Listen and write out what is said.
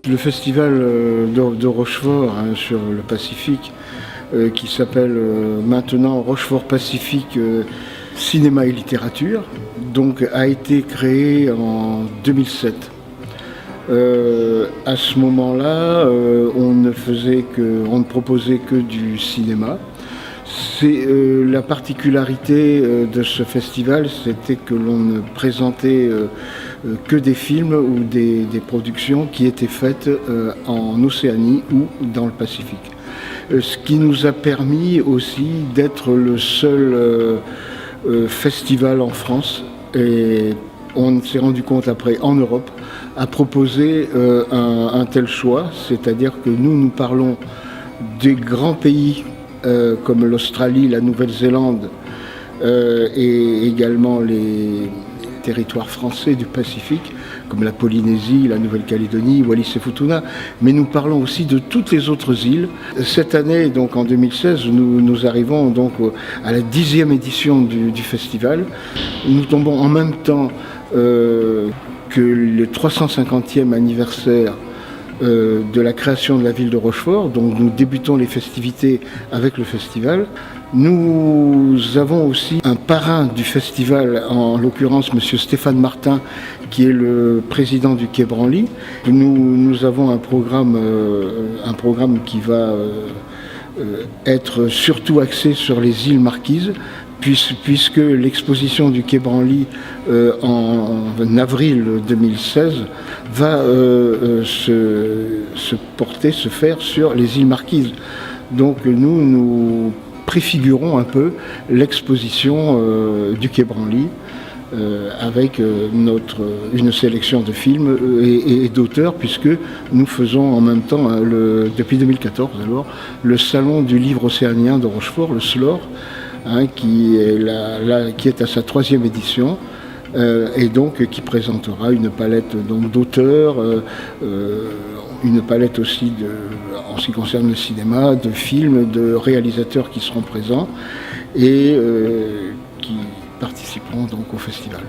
Le festival de Rochefort sur le Pacifique, qui s'appelle maintenant Rochefort Pacifique Cinéma et Littérature, donc a été créé en 2007. À ce moment-là, on ne proposait que du cinéma. La particularité de ce festival, c'était que l'on ne présentait que des films ou des productions qui étaient faites en Océanie ou dans le Pacifique. Ce qui nous a permis aussi d'être le seul festival en France, et on s'est rendu compte après en Europe, à proposer un tel choix, c'est-à-dire que nous parlons des grands pays comme l'Australie, la Nouvelle-Zélande et également les territoires français du Pacifique, comme la Polynésie, la Nouvelle-Calédonie, Wallis et Futuna, mais nous parlons aussi de toutes les autres îles. Cette année, donc en 2016, nous arrivons donc à la 10e édition du festival. Nous tombons en même temps que le 350e anniversaire de la création de la ville de Rochefort, donc nous débutons les festivités avec le festival. Nous avons aussi un parrain du festival, en l'occurrence M. Stéphane Martin, qui est le président du Quai Branly. Nous avons un programme qui va être surtout axé sur les îles Marquises, puisque l'exposition du Quai Branly en avril 2016 va se faire sur les îles Marquises. Donc nous préfigurons un peu l'exposition du Quai Branly avec une sélection de films et d'auteurs, puisque nous faisons en même temps, depuis 2014 alors, le Salon du livre océanien de Rochefort, le SLOR, qui est à sa 3e édition, et donc qui présentera une palette d'auteurs, une palette aussi en ce qui concerne le cinéma, de films, de réalisateurs qui seront présents et qui participeront donc au festival.